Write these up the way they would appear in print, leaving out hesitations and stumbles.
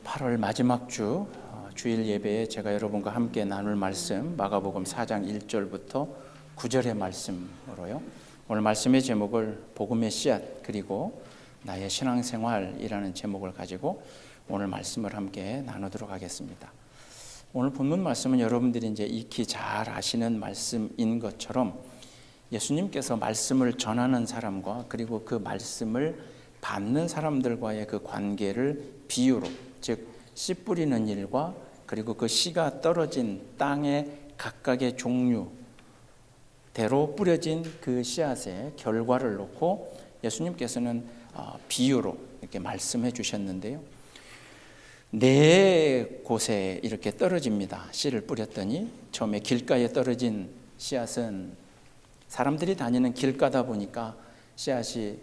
8월 마지막 주 주일 예배에 제가 여러분과 함께 나눌 말씀 마가복음 4장 1절부터 9절의 말씀으로요. 오늘 말씀의 제목을 복음의 씨앗 그리고 나의 신앙생활이라는 제목을 가지고 오늘 말씀을 함께 나누도록 하겠습니다. 오늘 본문 말씀은 여러분들이 이제 익히 잘 아시는 말씀인 것처럼 예수님께서 말씀을 전하는 사람과 그리고 그 말씀을 받는 사람들과의 그 관계를 비유로, 즉 씨 뿌리는 일과 그리고 그 씨가 떨어진 땅의 각각의 종류대로 뿌려진 그 씨앗의 결과를 놓고 예수님께서는 비유로 이렇게 말씀해 주셨는데요. 네 곳에 이렇게 떨어집니다. 씨를 뿌렸더니 처음에 길가에 떨어진 씨앗은 사람들이 다니는 길가다 보니까 씨앗이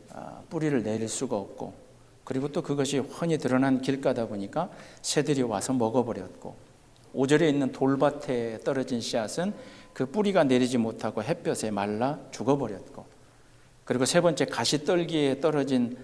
뿌리를 내릴 수가 없고, 그리고 또 그것이 훤히 드러난 길가다 보니까 새들이 와서 먹어버렸고, 5절에 있는 돌밭에 떨어진 씨앗은 그 뿌리가 내리지 못하고 햇볕에 말라 죽어버렸고, 그리고 세 번째 가시떨기에 떨어진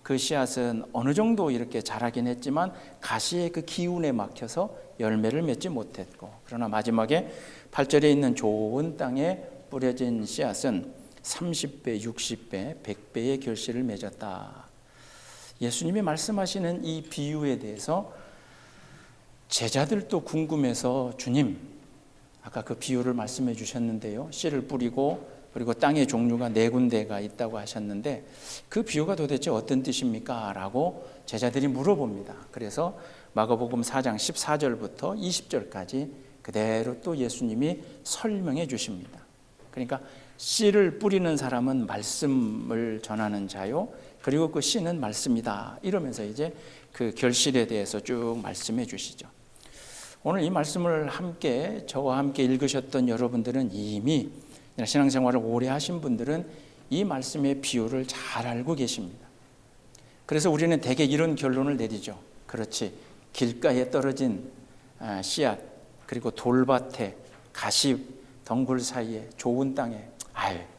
그 씨앗은 어느 정도 이렇게 자라긴 했지만 가시의 그 기운에 막혀서 열매를 맺지 못했고, 그러나 마지막에 8절에 있는 좋은 땅에 뿌려진 씨앗은 30배, 60배, 100배의 결실을 맺었다. 예수님이 말씀하시는 이 비유에 대해서 제자들도 궁금해서 주님, 아까 그 비유를 말씀해 주셨는데요. 씨를 뿌리고 그리고 땅의 종류가 네 군데가 있다고 하셨는데 그 비유가 도대체 어떤 뜻입니까? 라고 제자들이 물어봅니다. 그래서 마가복음 4장 14절부터 20절까지 그대로 또 예수님이 설명해 주십니다. 그러니까 씨를 뿌리는 사람은 말씀을 전하는 자요, 그리고 그 씨는 말씀이다, 이러면서 이제 그 결실에 대해서 쭉 말씀해 주시죠. 오늘 이 말씀을 함께 저와 함께 읽으셨던 여러분들은 이미 신앙생활을 오래 하신 분들은 이 말씀의 비유를 잘 알고 계십니다. 그래서 우리는 대개 이런 결론을 내리죠. 그렇지, 길가에 떨어진 씨앗, 그리고 돌밭에 가시 덩굴 사이에 좋은 땅에,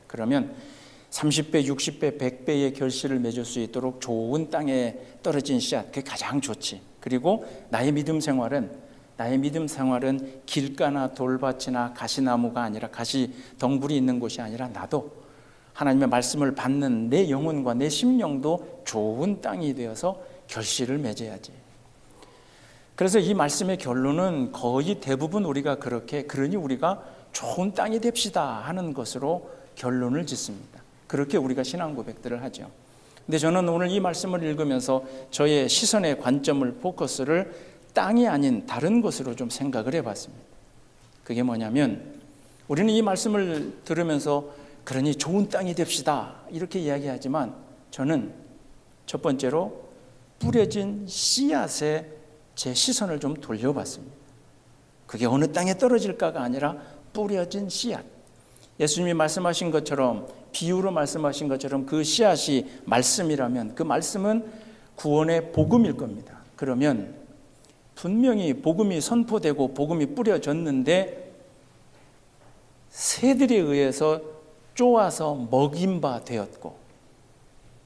그러면 30배, 60배, 100배의 결실을 맺을 수 있도록 좋은 땅에 떨어진 씨앗, 그게 가장 좋지. 그리고 나의 믿음 생활은 길가나 돌밭이나 가시나무가 아니라, 가시 덩굴이 있는 곳이 아니라 나도 하나님의 말씀을 받는 내 영혼과 내 심령도 좋은 땅이 되어서 결실을 맺어야지. 그래서 이 말씀의 결론은 거의 대부분 그러니 우리가 좋은 땅이 됩시다 하는 것으로 결론을 짓습니다. 그렇게 우리가 신앙 고백들을 하죠. 근데 저는 오늘 이 말씀을 읽으면서 저의 시선의 관점을, 포커스를 땅이 아닌 다른 것으로 좀 생각을 해봤습니다. 그게 뭐냐면, 우리는 이 말씀을 들으면서 그러니 좋은 땅이 됩시다 이렇게 이야기하지만, 저는 첫 번째로 뿌려진 씨앗에 제 시선을 좀 돌려봤습니다. 그게 어느 땅에 떨어질까가 아니라 뿌려진 씨앗. 예수님이 말씀하신 것처럼, 비유로 말씀하신 것처럼 그 씨앗이 말씀이라면 그 말씀은 구원의 복음일 겁니다. 그러면 분명히 복음이 선포되고 복음이 뿌려졌는데 새들에 의해서 쪼아서 먹인 바 되었고,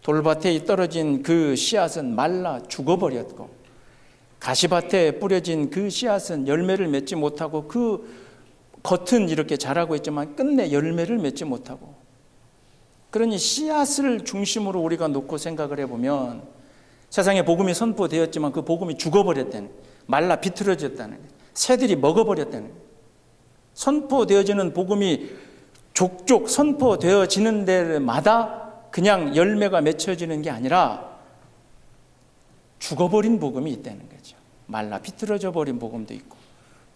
돌밭에 떨어진 그 씨앗은 말라 죽어버렸고, 가시밭에 뿌려진 그 씨앗은 열매를 맺지 못하고 그 겉은 이렇게 자라고 있지만 끝내 열매를 맺지 못하고, 그러니 씨앗을 중심으로 우리가 놓고 생각을 해보면 세상에 복음이 선포되었지만 그 복음이 죽어버렸다는, 말라 비틀어졌다는, 새들이 먹어버렸다는, 선포되어지는 복음이 족족 선포되어지는 데마다 그냥 열매가 맺혀지는 게 아니라 죽어버린 복음이 있다는 거죠. 말라 비틀어져 버린 복음도 있고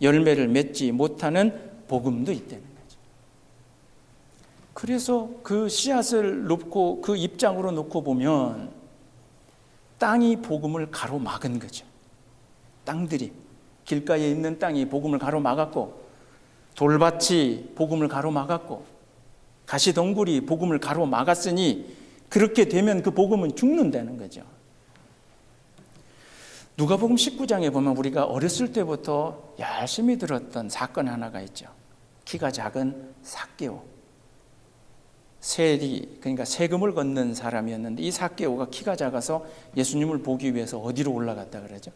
열매를 맺지 못하는 복음도 있다는 거죠. 그래서 그 씨앗을 놓고 그 입장으로 놓고 보면 땅이 복음을 가로막은 거죠. 땅들이, 길가에 있는 땅이 복음을 가로막았고, 돌밭이 복음을 가로막았고, 가시덩굴이 복음을 가로막았으니 그렇게 되면 그 복음은 죽는다는 거죠. 누가복음 19장에 보면 우리가 어렸을 때부터 열심히 들었던 사건 하나가 있죠. 키가 작은 삭개오. 그러니까 세금을 걷는 사람이었는데, 이 삭개오가 키가 작아서 예수님을 보기 위해서 어디로 올라갔다 그러죠?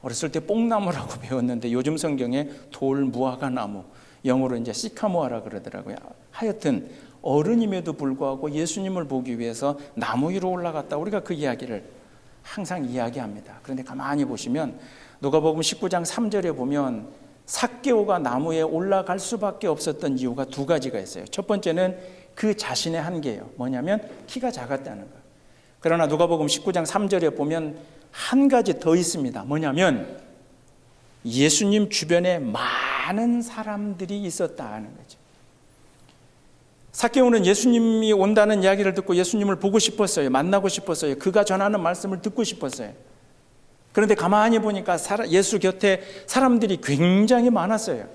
어렸을 때 뽕나무라고 배웠는데 요즘 성경에 돌무화과나무, 영어로 이제 시카모아라 그러더라고요. 하여튼 어른임에도 불구하고 예수님을 보기 위해서 나무 위로 올라갔다. 우리가 그 이야기를 항상 이야기합니다. 그런데 가만히 보시면 누가복음 19장 3절에 보면 삭개오가 나무에 올라갈 수밖에 없었던 이유가 두 가지가 있어요. 첫 번째는 그 자신의 한계예요. 뭐냐면 키가 작았다는 거. 그러나 누가복음 19장 3절에 보면 한 가지 더 있습니다. 뭐냐면 예수님 주변에 많은 사람들이 있었다는 거죠. 삭개오는 예수님이 온다는 이야기를 듣고 예수님을 보고 싶었어요. 만나고 싶었어요. 그가 전하는 말씀을 듣고 싶었어요. 그런데 가만히 보니까 예수 곁에 사람들이 굉장히 많았어요.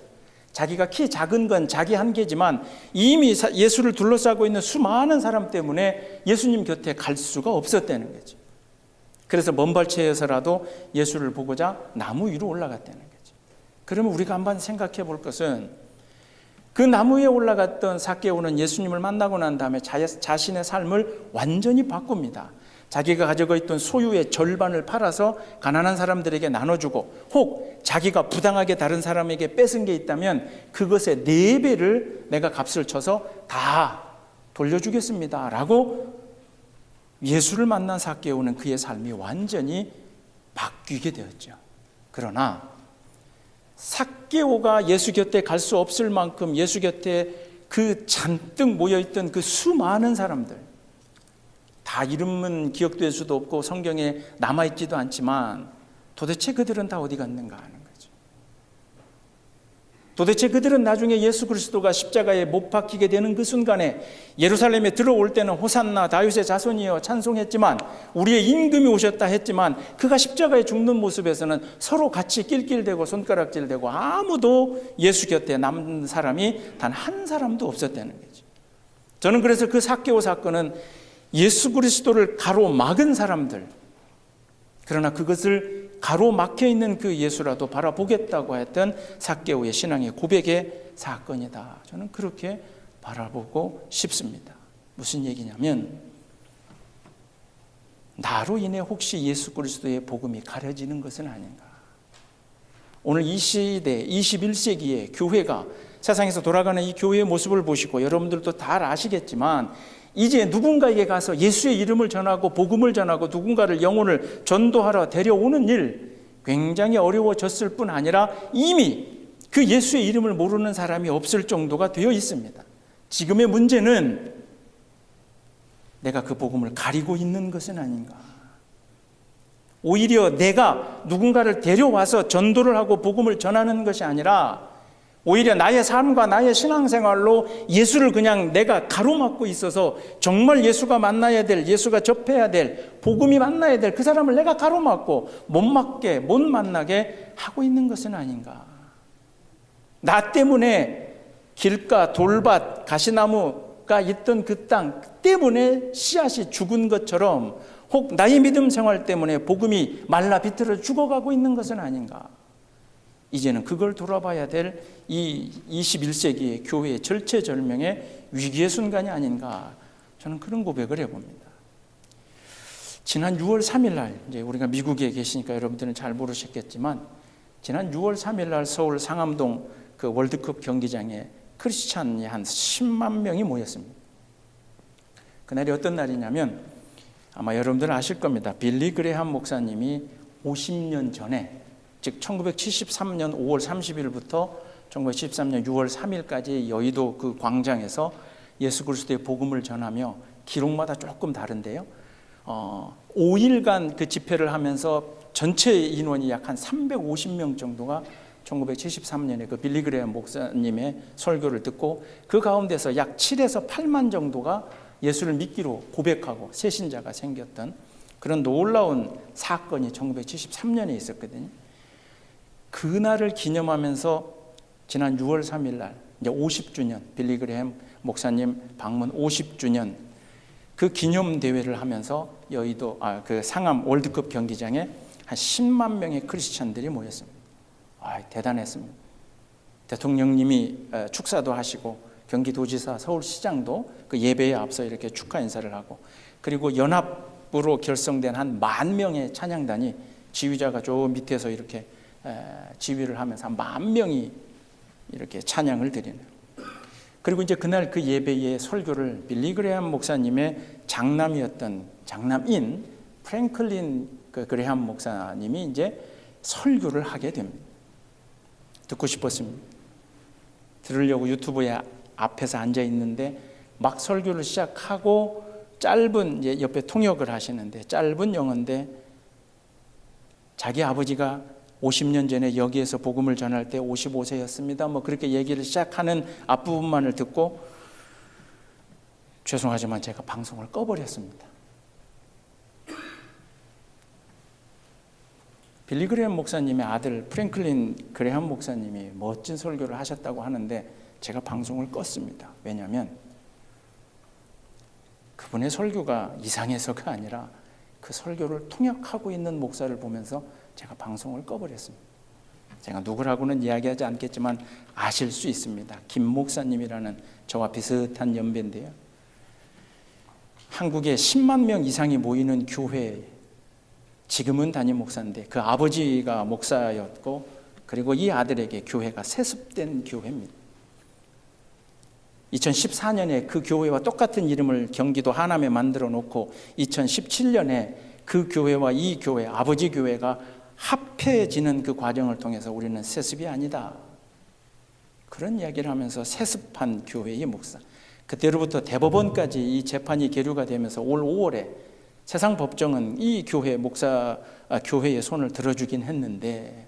자기가 키 작은 건 자기 한계지만 이미 예수를 둘러싸고 있는 수많은 사람 때문에 예수님 곁에 갈 수가 없었다는 거죠. 그래서 먼 발치에서라도 예수를 보고자 나무 위로 올라갔다는 거죠. 그러면 우리가 한번 생각해 볼 것은 그 나무 위에 올라갔던 삭개오는 예수님을 만나고 난 다음에 자신의 삶을 완전히 바꿉니다. 자기가 가지고 있던 소유의 절반을 팔아서 가난한 사람들에게 나눠주고, 혹 자기가 부당하게 다른 사람에게 뺏은 게 있다면 그것의 4배를 내가 값을 쳐서 다 돌려주겠습니다 라고 예수를 만난 삭개오는 그의 삶이 완전히 바뀌게 되었죠. 그러나 삭개오가 예수 곁에 갈 수 없을 만큼 예수 곁에 그 잔뜩 모여있던 그 수많은 사람들, 다 이름은 기억될 수도 없고 성경에 남아있지도 않지만 도대체 그들은 다 어디 갔는가 하는 거죠. 도대체 그들은 나중에 예수 그리스도가 십자가에 못 박히게 되는 그 순간에 예루살렘에 들어올 때는 호산나 다윗의 자손이여 찬송했지만, 우리의 임금이 오셨다 했지만, 그가 십자가에 죽는 모습에서는 서로 같이 낄낄대고 손가락질대고 아무도 예수 곁에 남는 사람이 단 한 사람도 없었다는 거죠. 저는 그래서 그 삭개오 사건은 예수 그리스도를 가로막은 사람들, 그러나 그것을 가로막혀 있는 그 예수라도 바라보겠다고 했던 삭개오의 신앙의 고백의 사건이다. 저는 그렇게 바라보고 싶습니다. 무슨 얘기냐면, 나로 인해 혹시 예수 그리스도의 복음이 가려지는 것은 아닌가. 오늘 이 시대 21세기의 교회가, 세상에서 돌아가는 이 교회의 모습을 보시고 여러분들도 다 아시겠지만, 이제 누군가에게 가서 예수의 이름을 전하고 복음을 전하고 누군가를 영혼을 전도하러 데려오는 일 굉장히 어려워졌을 뿐 아니라 이미 그 예수의 이름을 모르는 사람이 없을 정도가 되어 있습니다. 지금의 문제는 내가 그 복음을 가리고 있는 것은 아닌가. 오히려 내가 누군가를 데려와서 전도를 하고 복음을 전하는 것이 아니라 오히려 나의 삶과 나의 신앙생활로 예수를 그냥 내가 가로막고 있어서 정말 예수가 만나야 될, 예수가 접해야 될, 복음이 만나야 될 그 사람을 내가 가로막고 못 만나게 하고 있는 것은 아닌가. 나 때문에 길가, 돌밭, 가시나무가 있던 그 땅 때문에 씨앗이 죽은 것처럼, 혹 나의 믿음 생활 때문에 복음이 말라 비틀어 죽어가고 있는 것은 아닌가. 이제는 그걸 돌아봐야 될 이 21세기의 교회의 절체절명의 위기의 순간이 아닌가. 저는 그런 고백을 해봅니다. 지난 6월 3일 날, 이제 우리가 미국에 계시니까 여러분들은 잘 모르셨겠지만, 지난 6월 3일 날 서울 상암동 그 월드컵 경기장에 크리스찬이 한 10만 명이 모였습니다. 그날이 어떤 날이냐면, 아마 여러분들은 아실 겁니다. 빌리 그레함 목사님이 50년 전에, 즉 1973년 5월 30일부터 1973년 6월 3일까지 여의도 그 광장에서 예수 그리스도의 복음을 전하며, 기록마다 조금 다른데요, 5일간 그 집회를 하면서 전체 인원이 약 한 350명 정도가 1973년에 그 빌리 그레함 목사님의 설교를 듣고, 그 가운데서 약 7에서 8만 정도가 예수를 믿기로 고백하고 새 신자가 생겼던 그런 놀라운 사건이 1973년에 있었거든요. 그날을 기념하면서 지난 6월 3일 날 이제 50주년, 빌리 그레함 목사님 방문 50주년 그 기념 대회를 하면서 여의도 그 상암 월드컵 경기장에 한 10만 명의 크리스찬들이 모였습니다. 대단했습니다. 대통령님이 축사도 하시고 경기도지사, 서울시장도 그 예배에 앞서 이렇게 축하 인사를 하고, 그리고 연합으로 결성된 한 10,000명의 찬양단이 지휘자가 저 밑에서 이렇게 지휘를 하면서 한 10,000명이 이렇게 찬양을 드리는. 그리고 이제 그날 그 예배의 설교를 빌리 그레함 목사님의 장남인 프랭클린 그레함 목사님이 이제 설교를 하게 됩니다. 듣고 싶었습니다. 들으려고 유튜브에 앞에서 앉아 있는데 막 설교를 시작하고 짧은, 이제 옆에 통역을 하시는데 짧은 영어인데 자기 아버지가 50년 전에 여기에서 복음을 전할 때 55세였습니다. 뭐 그렇게 얘기를 시작하는 앞부분만을 듣고 죄송하지만 제가 방송을 꺼버렸습니다. 빌리 그레함 목사님의 아들 프랭클린 그레함 목사님이 멋진 설교를 하셨다고 하는데 제가 방송을 껐습니다. 왜냐하면 그분의 설교가 이상해서가 아니라 그 설교를 통역하고 있는 목사를 보면서 제가 방송을 꺼버렸습니다. 제가 누구라고는 이야기하지 않겠지만 아실 수 있습니다. 김 목사님이라는 저와 비슷한 연배인데요. 한국에 10만 명 이상이 모이는 교회, 지금은 담임 목사인데 그 아버지가 목사였고 그리고 이 아들에게 교회가 세습된 교회입니다. 2014년에 그 교회와 똑같은 이름을 경기도 하남에 만들어 놓고 2017년에 그 교회와 이 교회, 아버지 교회가 합해지는 그 과정을 통해서 우리는 세습이 아니다, 그런 이야기를 하면서 세습한 교회의 목사. 그때로부터 대법원까지 이 재판이 계류가 되면서 올 5월에 세상 법정은 이 교회 교회의 손을 들어주긴 했는데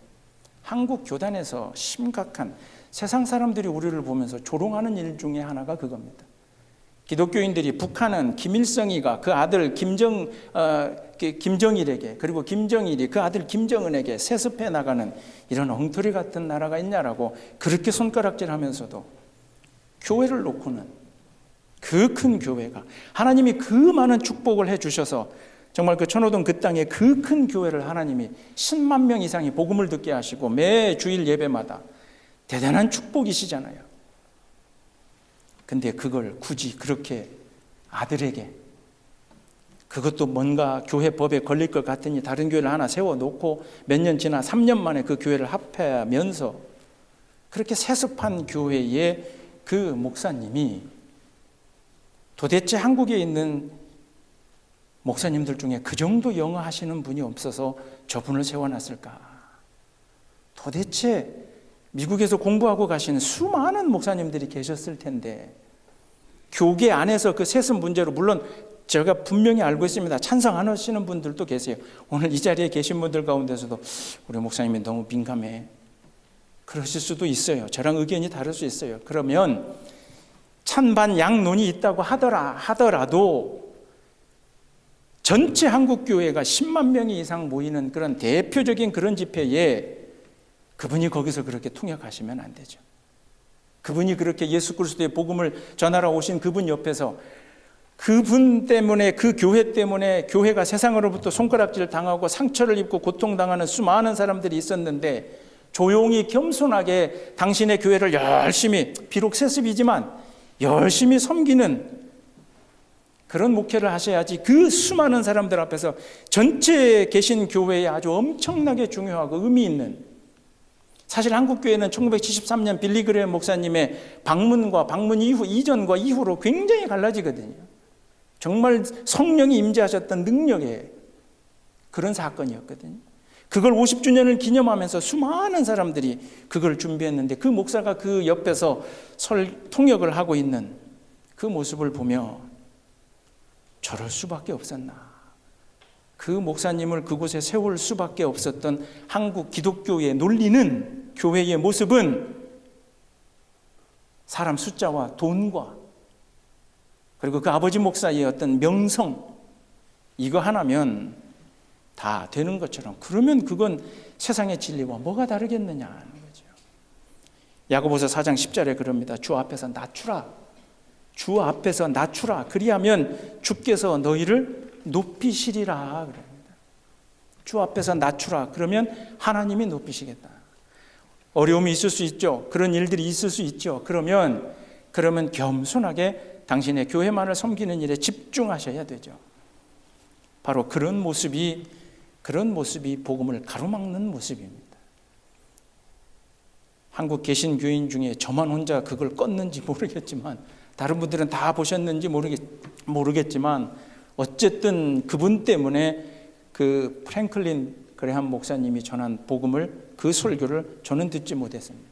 한국 교단에서 심각한, 세상 사람들이 우리를 보면서 조롱하는 일 중에 하나가 그겁니다. 기독교인들이 북한은 김일성이가 그 아들 김정일에게, 그리고 김정일이 그 아들 김정은에게 세습해 나가는 이런 엉터리 같은 나라가 있냐라고 그렇게 손가락질하면서도 교회를 놓고는, 그 큰 교회가, 하나님이 그 많은 축복을 해주셔서 정말 그 천호동 그 땅에 그 큰 교회를 하나님이 10만 명 이상이 복음을 듣게 하시고 매 주일 예배마다 대단한 축복이시잖아요. 근데 그걸 굳이 그렇게 아들에게, 그것도 뭔가 교회 법에 걸릴 것 같으니 다른 교회를 하나 세워놓고 몇 년 지나 3년 만에 그 교회를 합해하면서 그렇게 세습한 교회의 그 목사님이 도대체 한국에 있는 목사님들 중에 그 정도 영어 하시는 분이 없어서 저분을 세워놨을까? 도대체 미국에서 공부하고 가신 수많은 목사님들이 계셨을 텐데 교계 안에서 그 세습 문제로, 물론 제가 분명히 알고 있습니다. 찬성 안 하시는 분들도 계세요. 오늘 이 자리에 계신 분들 가운데서도 우리 목사님이 너무 민감해, 그러실 수도 있어요. 저랑 의견이 다를 수 있어요. 그러면 찬반 양론이 있다고 하더라도 전체 한국교회가 10만 명이 이상 모이는 그런 대표적인 그런 집회에 그분이 거기서 그렇게 통역하시면 안 되죠. 그분이 그렇게 예수 그리스도의 복음을 전하러 오신 그분 옆에서 그분 때문에, 그 교회 때문에 교회가 세상으로부터 손가락질 당하고 상처를 입고 고통당하는 수많은 사람들이 있었는데 조용히 겸손하게 당신의 교회를 열심히, 비록 세습이지만 열심히 섬기는 그런 목회를 하셔야지, 그 수많은 사람들 앞에서 전체 계신 교회에 아주 엄청나게 중요하고 의미 있는, 사실 한국교회는 1973년 빌리 그레함 목사님의 방문 이후, 이전과 이후로 굉장히 갈라지거든요. 정말 성령이 임재하셨던 능력의 그런 사건이었거든요. 그걸 50주년을 기념하면서 수많은 사람들이 그걸 준비했는데 그 목사가 그 옆에서 통역을 하고 있는 그 모습을 보며 저럴 수밖에 없었나. 그 목사님을 그곳에 세울 수밖에 없었던 한국 기독교의 논리는, 교회의 모습은 사람 숫자와 돈과 그리고 그 아버지 목사의 어떤 명성, 이거 하나면 다 되는 것처럼, 그러면 그건 세상의 진리와 뭐가 다르겠느냐 하는 거죠. 야고보서 4장 10절에 그럽니다. 주 앞에서 낮추라. 주 앞에서 낮추라. 그리하면 주께서 너희를 높이시리라 그럽니다. 주 앞에서 낮추라. 그러면 하나님이 높이시겠다. 어려움이 있을 수 있죠. 그런 일들이 있을 수 있죠. 그러면 겸손하게 당신의 교회만을 섬기는 일에 집중하셔야 되죠. 바로 그런 모습이 그런 모습이 복음을 가로막는 모습입니다. 한국 개신교인 중에 저만 혼자 그걸 껐는지 모르겠지만, 다른 분들은 다 보셨는지 모르겠지만, 어쨌든 그분 때문에 그 프랭클린 그레함 목사님이 전한 복음을, 그 설교를 저는 듣지 못했습니다.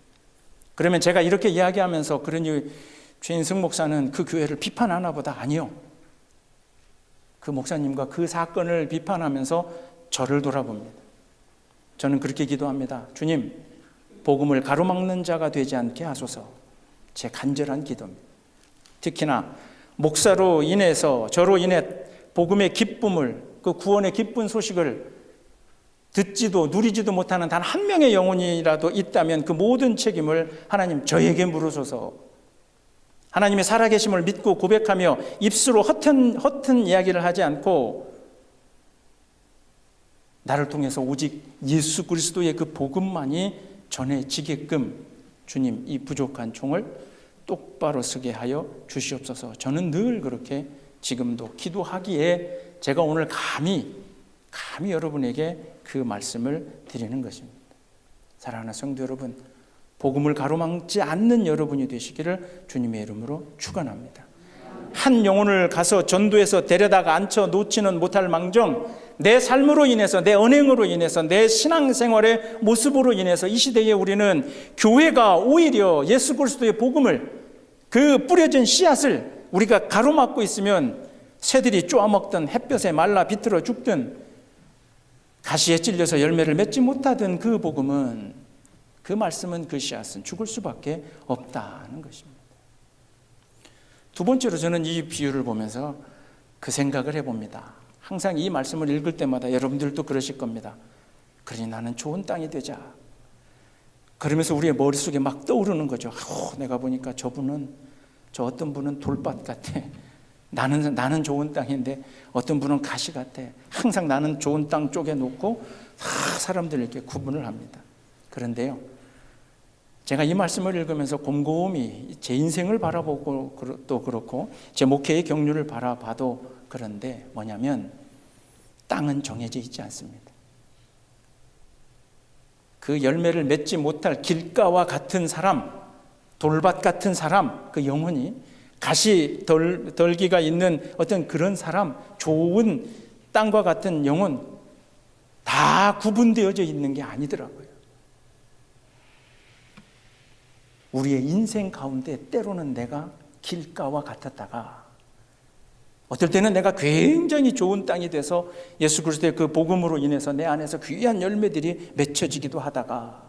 그러면 제가 이렇게 이야기하면서, 그러니 최인승 목사는 그 교회를 비판하나 보다. 아니요. 그 목사님과 그 사건을 비판하면서 저를 돌아봅니다. 저는 그렇게 기도합니다. 주님, 복음을 가로막는 자가 되지 않게 하소서. 제 간절한 기도입니다. 특히나 목사로 인해서, 저로 인해 복음의 기쁨을, 그 구원의 기쁜 소식을 듣지도 누리지도 못하는 단 한 명의 영혼이라도 있다면 그 모든 책임을 하나님 저에게 물으소서. 하나님의 살아계심을 믿고 고백하며 입술로 허튼 이야기를 하지 않고, 나를 통해서 오직 예수 그리스도의 그 복음만이 전해지게끔 주님, 이 부족한 종을 똑바로 서게 하여 주시옵소서. 저는 늘 그렇게 지금도 기도하기에 제가 오늘 감히 여러분에게 그 말씀을 드리는 것입니다. 사랑하는 성도 여러분, 복음을 가로막지 않는 여러분이 되시기를 주님의 이름으로 축원합니다. 한 영혼을 가서 전도해서 데려다가 앉혀 놓지는 못할 망정, 내 삶으로 인해서, 내 언행으로 인해서, 내 신앙생활의 모습으로 인해서 이 시대에 우리는 교회가 오히려 예수 그리스도의 복음을, 그 뿌려진 씨앗을 우리가 가로막고 있으면 새들이 쪼아먹든 햇볕에 말라 비틀어 죽든 가시에 찔려서 열매를 맺지 못하던 그 복음은, 그 말씀은, 그 씨앗은 죽을 수밖에 없다는 것입니다. 두 번째로 저는 이 비유를 보면서 그 생각을 해봅니다. 항상 이 말씀을 읽을 때마다 여러분들도 그러실 겁니다. 그러니 나는 좋은 땅이 되자. 그러면서 우리의 머릿속에 막 떠오르는 거죠. 내가 보니까 저 어떤 분은 돌밭 같아. 나는 좋은 땅인데 어떤 분은 가시 같아. 항상 나는 좋은 땅 쪽에 놓고 사람들 이렇게 구분을 합니다. 그런데요, 제가 이 말씀을 읽으면서 곰곰이 제 인생을 바라보고 또 그렇고 제 목회의 경륜을 바라봐도 그런데 뭐냐면, 땅은 정해져 있지 않습니다. 그 열매를 맺지 못할 길가와 같은 사람, 돌밭 같은 사람, 그 영혼이 가시 덜기가 있는 어떤 그런 사람, 좋은 땅과 같은 영혼, 다 구분되어져 있는 게 아니더라고요. 우리의 인생 가운데 때로는 내가 길가와 같았다가, 어떨 때는 내가 굉장히 좋은 땅이 돼서 예수 그리스도의 그 복음으로 인해서 내 안에서 귀한 열매들이 맺혀지기도 하다가,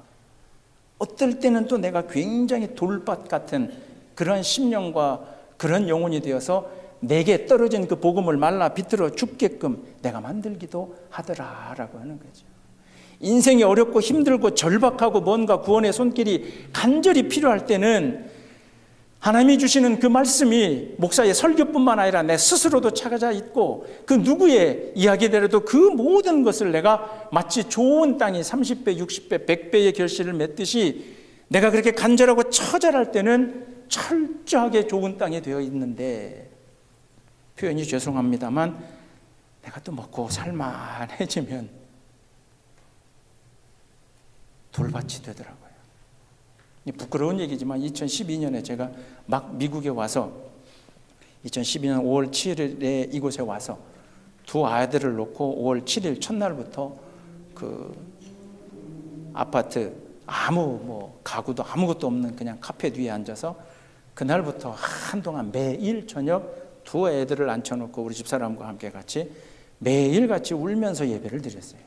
어떨 때는 또 내가 굉장히 돌밭 같은 그런 심령과 그런 영혼이 되어서 내게 떨어진 그 복음을 말라 비틀어 죽게끔 내가 만들기도 하더라라고 하는 거죠. 인생이 어렵고 힘들고 절박하고 뭔가 구원의 손길이 간절히 필요할 때는 하나님이 주시는 그 말씀이 목사의 설교뿐만 아니라 내 스스로도 찾아져 있고, 그 누구의 이야기대로도 그 모든 것을 내가 마치 좋은 땅이 30배, 60배, 100배의 결실을 맺듯이 내가 그렇게 간절하고 처절할 때는 철저하게 좋은 땅이 되어 있는데, 표현이 죄송합니다만 내가 또 먹고 살만해지면 돌밭이 되더라고요. 부끄러운 얘기지만 2012년에 제가 막 미국에 와서 2012년 5월 7일에 이곳에 와서 두 아이들을 놓고 5월 7일 첫날부터 그 아파트 가구도 아무것도 없는 그냥 카페 뒤에 앉아서 그날부터 한동안 매일 저녁 두 애들을 앉혀놓고 우리 집사람과 함께 같이 매일 같이 울면서 예배를 드렸어요.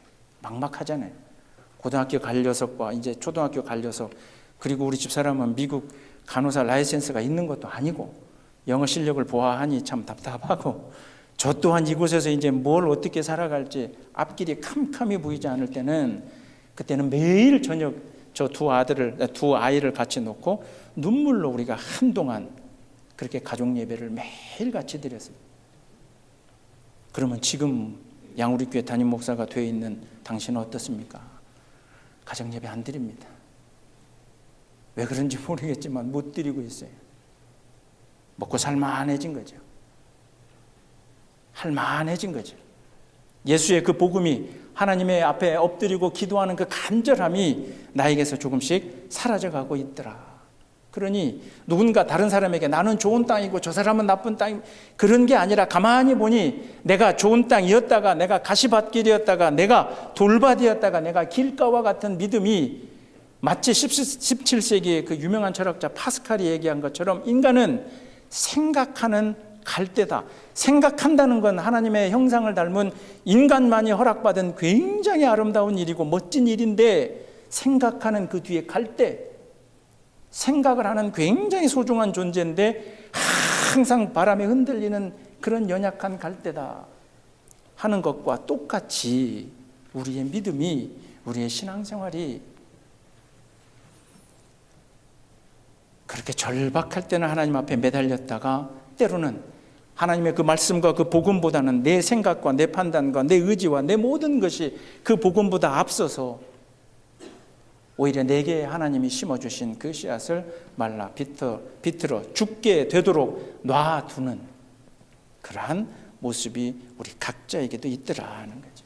막막하잖아요. 고등학교 갈 녀석과 이제 초등학교 갈 녀석, 그리고 우리 집사람은 미국 간호사 라이센스가 있는 것도 아니고 영어 실력을 보아하니 참 답답하고, 저 또한 이곳에서 이제 뭘 어떻게 살아갈지 앞길이 캄캄히 보이지 않을 때는, 그때는 매일 저녁 저 두 아이를 같이 놓고 눈물로 우리가 한동안 그렇게 가족 예배를 매일 같이 드렸어요. 그러면 지금 양우리교회 담임 목사가 되어 있는 당신은 어떻습니까? 가정 예배 안 드립니다. 왜 그런지 모르겠지만 못 드리고 있어요. 먹고 살만해진 거죠. 할만해진 거죠. 예수의 그 복음이 하나님의 앞에 엎드리고 기도하는 그 간절함이 나에게서 조금씩 사라져가고 있더라. 그러니 누군가 다른 사람에게 나는 좋은 땅이고 저 사람은 나쁜 땅이고 그런 게 아니라 가만히 보니 내가 좋은 땅이었다가 내가 가시밭길이었다가 내가 돌밭이었다가 내가 길가와 같은 믿음이 마치 17세기의 그 유명한 철학자 파스칼이 얘기한 것처럼 인간은 생각하는 갈대다. 생각한다는 건 하나님의 형상을 닮은 인간만이 허락받은 굉장히 아름다운 일이고 멋진 일인데 생각하는 그 뒤에 갈대, 생각을 하는 굉장히 소중한 존재인데 항상 바람에 흔들리는 그런 연약한 갈대다 하는 것과 똑같이 우리의 믿음이, 우리의 신앙생활이 그렇게 절박할 때는 하나님 앞에 매달렸다가 때로는 하나님의 그 말씀과 그 복음보다는 내 생각과 내 판단과 내 의지와 내 모든 것이 그 복음보다 앞서서 오히려 내게 하나님이 심어주신 그 씨앗을 말라 비틀어 죽게 되도록 놔두는 그러한 모습이 우리 각자에게도 있더라는 거죠.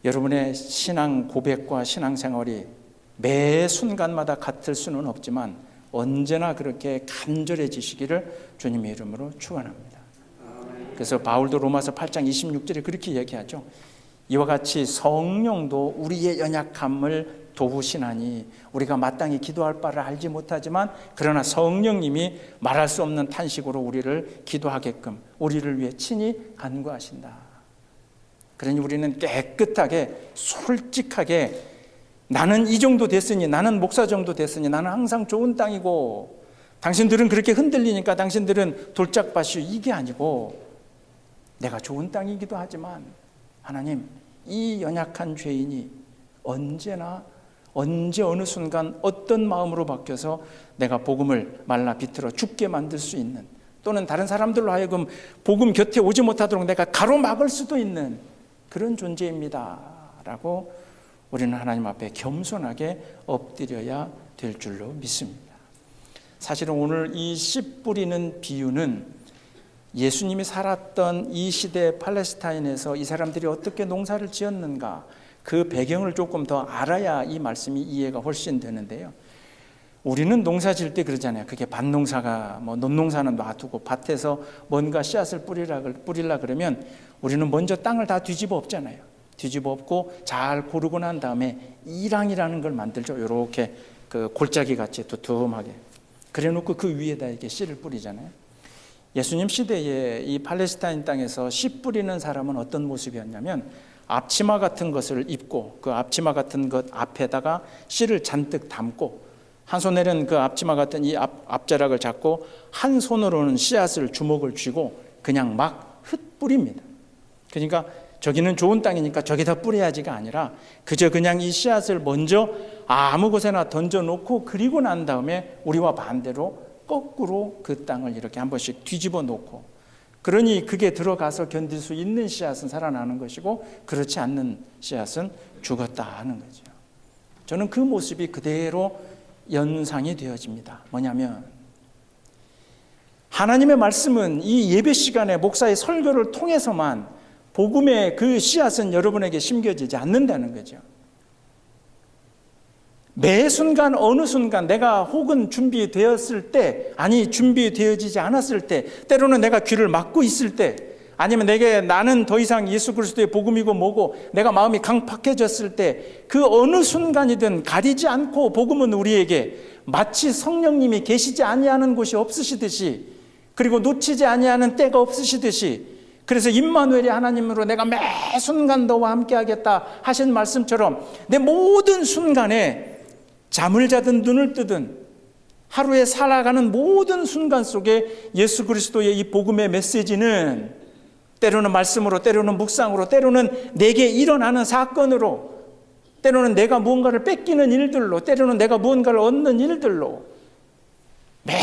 여러분의 신앙 고백과 신앙생활이 매 순간마다 같을 수는 없지만 언제나 그렇게 간절해지시기를 주님의 이름으로 축원합니다. 그래서 바울도 로마서 8장 26절에 그렇게 얘기하죠. 이와 같이 성령도 우리의 연약함을 도우시나니 우리가 마땅히 기도할 바를 알지 못하지만 그러나 성령님이 말할 수 없는 탄식으로 우리를 기도하게끔 우리를 위해 친히 간구하신다. 그러니 우리는 깨끗하게 솔직하게 나는 이 정도 됐으니, 나는 목사 정도 됐으니, 나는 항상 좋은 땅이고 당신들은 그렇게 흔들리니까 당신들은 돌짝밭이요, 이게 아니고 내가 좋은 땅이기도 하지만 하나님, 이 연약한 죄인이 언제 어느 순간 어떤 마음으로 바뀌어서 내가 복음을 말라 비틀어 죽게 만들 수 있는, 또는 다른 사람들로 하여금 복음 곁에 오지 못하도록 내가 가로막을 수도 있는 그런 존재입니다 라고 우리는 하나님 앞에 겸손하게 엎드려야 될 줄로 믿습니다. 사실은 오늘 이 씨 뿌리는 비유는 예수님이 살았던 이 시대 팔레스타인에서 이 사람들이 어떻게 농사를 지었는가 그 배경을 조금 더 알아야 이 말씀이 이해가 훨씬 되는데요. 우리는 농사 지을 때 그러잖아요. 그게 밭농사가 논농사는 놔두고 밭에서 뭔가 씨앗을 뿌리려 그러면 우리는 먼저 땅을 다 뒤집어 엎잖아요. 뒤집어 엎고 잘 고르고 난 다음에 이랑이라는 걸 만들죠. 이렇게 그 골짜기 같이 두툼하게 그래 놓고 그 위에다 이렇게 씨를 뿌리잖아요. 예수님 시대에 이 팔레스타인 땅에서 씨 뿌리는 사람은 어떤 모습이었냐면 앞치마 같은 것을 입고 그 앞치마 같은 것 앞에다가 씨를 잔뜩 담고 한 손에는 그 앞치마 같은 이 앞자락을 잡고 한 손으로는 씨앗을 주먹을 쥐고 그냥 막 흩뿌립니다. 그러니까 저기는 좋은 땅이니까 저기다 뿌려야지가 아니라 그저 그냥 이 씨앗을 먼저 아무 곳에나 던져놓고 그리고 난 다음에 우리와 반대로 거꾸로 그 땅을 이렇게 한 번씩 뒤집어 놓고, 그러니 그게 들어가서 견딜 수 있는 씨앗은 살아나는 것이고 그렇지 않는 씨앗은 죽었다 하는 거죠. 저는 그 모습이 그대로 연상이 되어집니다. 뭐냐면 하나님의 말씀은 이 예배 시간에 목사의 설교를 통해서만 복음의 그 씨앗은 여러분에게 심겨지지 않는다는 거죠. 매 순간 어느 순간 내가 혹은 준비되었을 때, 아니 준비되어지지 않았을 때, 때로는 내가 귀를 막고 있을 때, 아니면 나는 더 이상 예수 그리스도의 복음이고 뭐고 내가 마음이 강팍해졌을 때, 그 어느 순간이든 가리지 않고 복음은 우리에게 마치 성령님이 계시지 아니하는 곳이 없으시듯이, 그리고 놓치지 아니하는 때가 없으시듯이, 그래서 임마누엘이 하나님으로 내가 매 순간 너와 함께 하겠다 하신 말씀처럼 내 모든 순간에 잠을 자든 눈을 뜨든 하루에 살아가는 모든 순간 속에 예수 그리스도의 이 복음의 메시지는 때로는 말씀으로, 때로는 묵상으로, 때로는 내게 일어나는 사건으로, 때로는 내가 무언가를 뺏기는 일들로, 때로는 내가 무언가를 얻는 일들로 매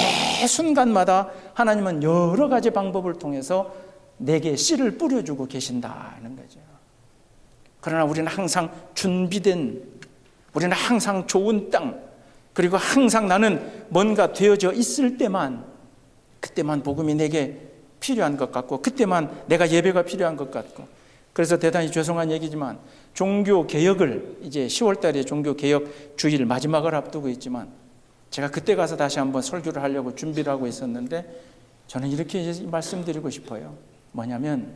순간마다 하나님은 여러 가지 방법을 통해서 내게 씨를 뿌려주고 계신다는 거죠. 그러나 우리는 항상 준비된, 우리는 항상 좋은 땅, 그리고 항상 나는 뭔가 되어져 있을 때만, 그때만 복음이 내게 필요한 것 같고 그때만 내가 예배가 필요한 것 같고 그래서 대단히 죄송한 얘기지만 종교 개혁을 이제 10월 달에 종교 개혁 주일 마지막을 앞두고 있지만 제가 그때 가서 다시 한번 설교를 하려고 준비를 하고 있었는데 저는 이렇게 말씀드리고 싶어요. 뭐냐면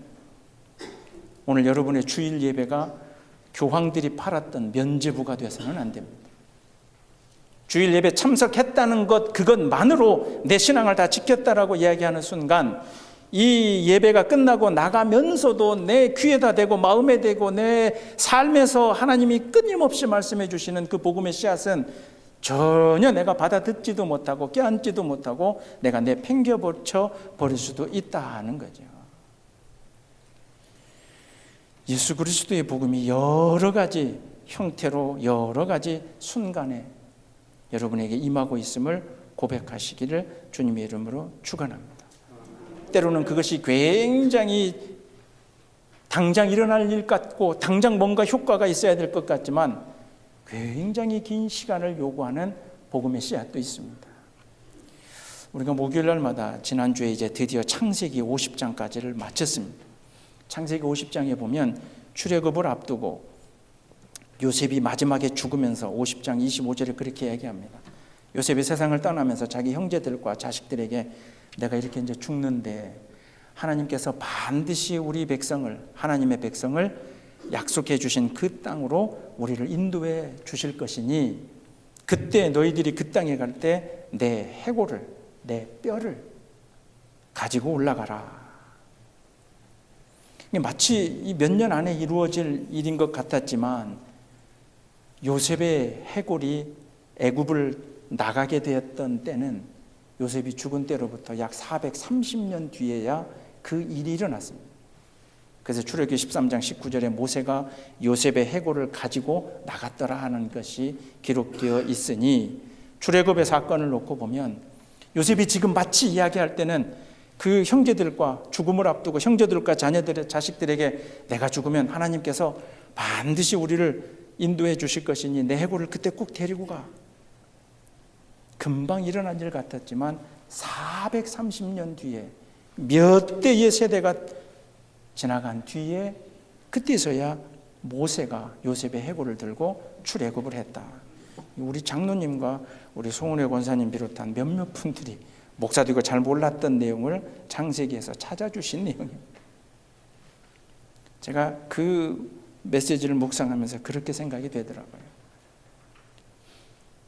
오늘 여러분의 주일 예배가 교황들이 팔았던 면죄부가 돼서는 안 됩니다. 주일 예배 참석했다는 것 그것만으로 내 신앙을 다 지켰다라고 이야기하는 순간 이 예배가 끝나고 나가면서도 내 귀에다 대고 마음에 대고 내 삶에서 하나님이 끊임없이 말씀해 주시는 그 복음의 씨앗은 전혀 내가 받아듣지도 못하고 껴안지도 못하고 내가 내팽겨쳐 버릴 수도 있다는 거죠. 예수 그리스도의 복음이 여러 가지 형태로 여러 가지 순간에 여러분에게 임하고 있음을 고백하시기를 주님의 이름으로 축원합니다. 때로는 그것이 굉장히 당장 일어날 일 같고 당장 뭔가 효과가 있어야 될 것 같지만 굉장히 긴 시간을 요구하는 복음의 씨앗도 있습니다. 우리가 목요일 날마다 지난주에 이제 드디어 창세기 50장까지를 마쳤습니다. 창세기 50장에 보면 출애굽을 앞두고 요셉이 마지막에 죽으면서 50장 25절에 그렇게 얘기합니다. 요셉이 세상을 떠나면서 자기 형제들과 자식들에게 내가 이렇게 이제 죽는데 하나님께서 반드시 우리 백성을 하나님의 백성을 약속해 주신 그 땅으로 우리를 인도해 주실 것이니 그때 너희들이 그 땅에 갈 때 내 해골을 내 뼈를 가지고 올라가라. 마치 몇 년 안에 이루어질 일인 것 같았지만 요셉의 해골이 애굽을 나가게 되었던 때는 요셉이 죽은 때로부터 약 430년 뒤에야 그 일이 일어났습니다. 그래서 출애굽기 13장 19절에 모세가 요셉의 해골을 가지고 나갔더라 하는 것이 기록되어 있으니 출애굽의 사건을 놓고 보면 요셉이 지금 마치 이야기할 때는 그 형제들과 죽음을 앞두고 형제들과 자녀들의 자식들에게 내가 죽으면 하나님께서 반드시 우리를 인도해 주실 것이니 내 해골을 그때 꼭 데리고 가. 금방 일어난 일 같았지만 430년 뒤에 몇 대의 세대가 지나간 뒤에 그때서야 모세가 요셉의 해골을 들고 출애굽을 했다. 우리 장로님과 우리 송은혜 권사님 비롯한 몇몇 분들이 목사도 이거 잘 몰랐던 내용을 창세기에서 찾아주신 내용입니다. 제가 그 메시지를 묵상하면서 그렇게 생각이 되더라고요.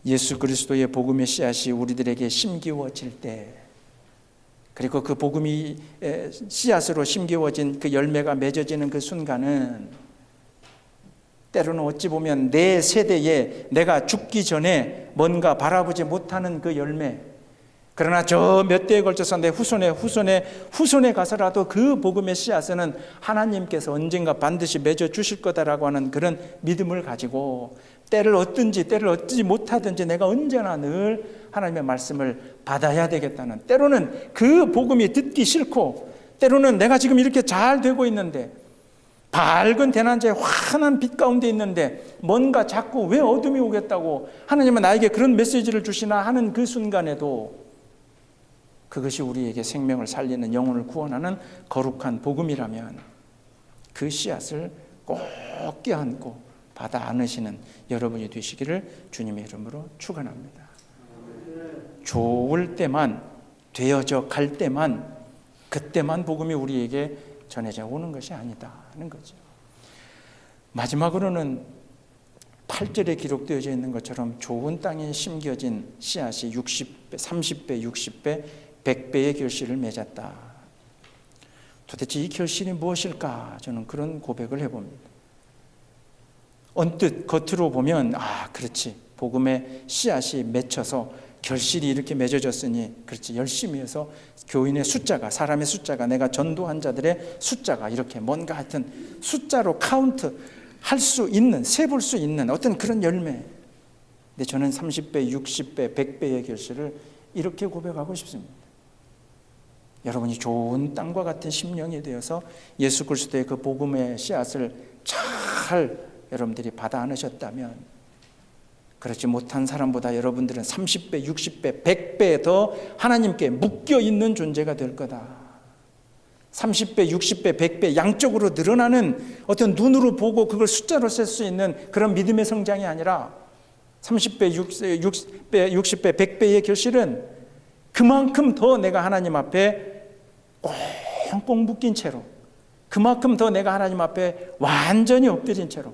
예수 그리스도의 복음의 씨앗이 우리들에게 심기워질 때 그리고 그 복음이 씨앗으로 심기워진 그 열매가 맺어지는 그 순간은 때로는 어찌 보면 내 세대에 내가 죽기 전에 뭔가 바라보지 못하는 그 열매 그러나 저 몇 대에 걸쳐서 내 후손에 가서라도 그 복음의 씨앗은 하나님께서 언젠가 반드시 맺어주실 거다라고 하는 그런 믿음을 가지고 때를 얻지 못하든지 내가 언제나 늘 하나님의 말씀을 받아야 되겠다는 때로는 그 복음이 듣기 싫고 때로는 내가 지금 이렇게 잘 되고 있는데 밝은 대낮에 환한 빛 가운데 있는데 뭔가 자꾸 왜 어둠이 오겠다고 하나님은 나에게 그런 메시지를 주시나 하는 그 순간에도 그것이 우리에게 생명을 살리는 영혼을 구원하는 거룩한 복음이라면 그 씨앗을 꼭 껴안고 받아 안으시는 여러분이 되시기를 주님의 이름으로 축원합니다. 좋을 때만 되어져 갈 때만 그때만 복음이 우리에게 전해져 오는 것이 아니다는 거죠. 마지막으로는 8절에 기록되어져 있는 것처럼 좋은 땅에 심겨진 씨앗이 60배, 30배, 60배, 100배의 결실을 맺었다. 도대체 이 결실이 무엇일까? 저는 그런 고백을 해봅니다. 언뜻 겉으로 보면 그렇지. 복음의 씨앗이 맺혀서 결실이 이렇게 맺어졌으니 그렇지. 열심히 해서 교인의 숫자가 사람의 숫자가 내가 전도한 자들의 숫자가 이렇게 뭔가 하여튼 숫자로 카운트 할 수 있는 세볼 수 있는 어떤 그런 열매. 근데 저는 30배, 60배, 100배의 결실을 이렇게 고백하고 싶습니다. 여러분이 좋은 땅과 같은 심령이 되어서 예수 그리스도의 그 복음의 씨앗을 잘 여러분들이 받아 안으셨다면 그렇지 못한 사람보다 여러분들은 30배, 60배, 100배 더 하나님께 묶여 있는 존재가 될 거다. 30배, 60배, 100배 양쪽으로 늘어나는 어떤 눈으로 보고 그걸 숫자로 셀 수 있는 그런 믿음의 성장이 아니라 30배, 60배, 60배, 100배의 결실은 그만큼 더 내가 하나님 앞에 꽁꽁 묶인 채로, 그만큼 더 내가 하나님 앞에 완전히 엎드린 채로,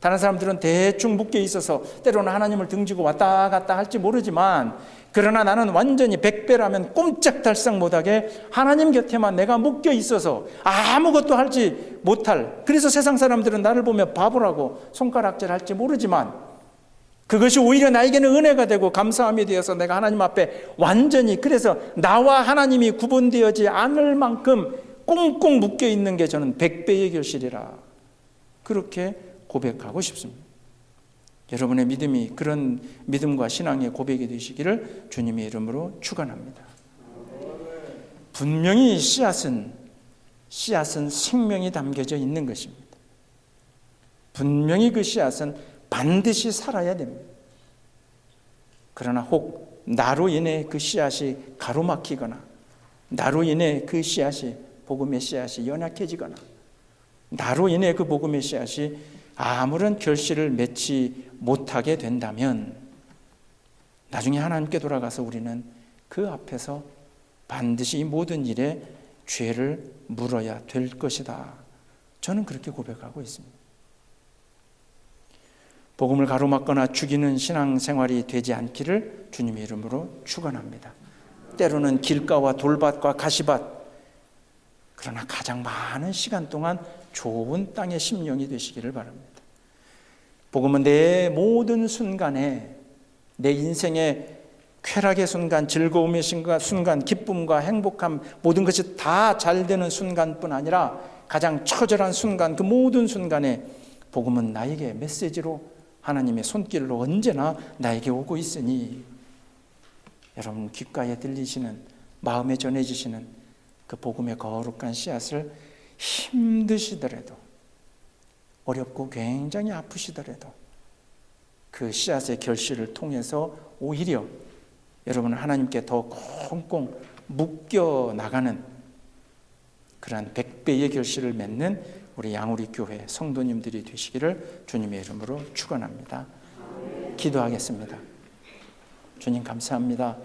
다른 사람들은 대충 묶여 있어서 때로는 하나님을 등지고 왔다 갔다 할지 모르지만, 그러나 나는 완전히 100배라면 꼼짝달싹 못하게 하나님 곁에만 내가 묶여 있어서 아무것도 하지 못할, 그래서 세상 사람들은 나를 보며 바보라고 손가락질 할지 모르지만 그것이 오히려 나에게는 은혜가 되고 감사함이 되어서 내가 하나님 앞에 완전히, 그래서 나와 하나님이 구분되어지 않을 만큼 꽁꽁 묶여 있는 게 저는 100배의 결실이라, 그렇게 고백하고 싶습니다. 여러분의 믿음이 그런 믿음과 신앙의 고백이 되시기를 주님의 이름으로 축원합니다. 분명히 씨앗은 생명이 담겨져 있는 것입니다. 분명히 그 씨앗은 반드시 살아야 됩니다. 그러나 혹 나로 인해 그 씨앗이 가로막히거나, 나로 인해 그 씨앗이, 복음의 씨앗이 연약해지거나, 나로 인해 그 복음의 씨앗이 아무런 결실을 맺지 못하게 된다면 나중에 하나님께 돌아가서 우리는 그 앞에서 반드시 이 모든 일에 죄를 물어야 될 것이다. 저는 그렇게 고백하고 있습니다. 복음을 가로막거나 죽이는 신앙생활이 되지 않기를 주님의 이름으로 축원합니다. 때로는 길가와 돌밭과 가시밭, 그러나 가장 많은 시간 동안 좋은 땅의 심령이 되시기를 바랍니다. 복음은 내 모든 순간에, 내 인생의 쾌락의 순간, 즐거움의 순간, 기쁨과 행복함, 모든 것이 다 잘 되는 순간뿐 아니라 가장 처절한 순간, 그 모든 순간에 복음은 나에게 메시지로, 하나님의 손길로 언제나 나에게 오고 있으니, 여러분 귓가에 들리시는, 마음에 전해지시는 그 복음의 거룩한 씨앗을 힘드시더라도, 어렵고 굉장히 아프시더라도 그 씨앗의 결실을 통해서 오히려 여러분은 하나님께 더 꽁꽁 묶여 나가는 그러한 100배의 결실을 맺는 우리 양우리 교회 성도님들이 되시기를 주님의 이름으로 축원합니다. 기도하겠습니다. 주님 감사합니다.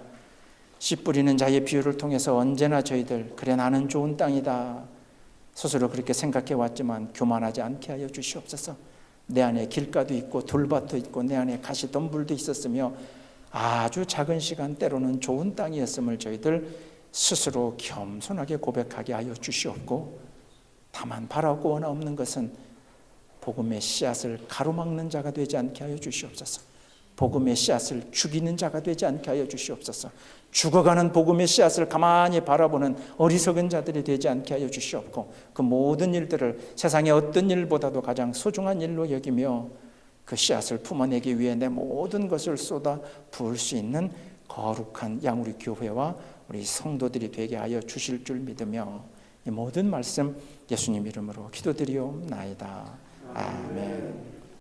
씨 뿌리는 자의 비유를 통해서 언제나 저희들, 그래 나는 좋은 땅이다 스스로 그렇게 생각해 왔지만 교만하지 않게 하여 주시옵소서. 내 안에 길가도 있고 돌밭도 있고 내 안에 가시덤불도 있었으며 아주 작은 시간, 때로는 좋은 땅이었음을 저희들 스스로 겸손하게 고백하게 하여 주시옵고, 다만 바라고 원하 없는 것은 복음의 씨앗을 가로막는 자가 되지 않게 하여 주시옵소서. 복음의 씨앗을 죽이는 자가 되지 않게 하여 주시옵소서. 죽어가는 복음의 씨앗을 가만히 바라보는 어리석은 자들이 되지 않게 하여 주시옵고, 그 모든 일들을 세상의 어떤 일보다도 가장 소중한 일로 여기며 그 씨앗을 품어내기 위해 내 모든 것을 쏟아 부을 수 있는 거룩한 양우리 교회와 우리 성도들이 되게 하여 주실 줄 믿으며 이 모든 말씀 예수님 이름으로 기도드리옵나이다. 아멘.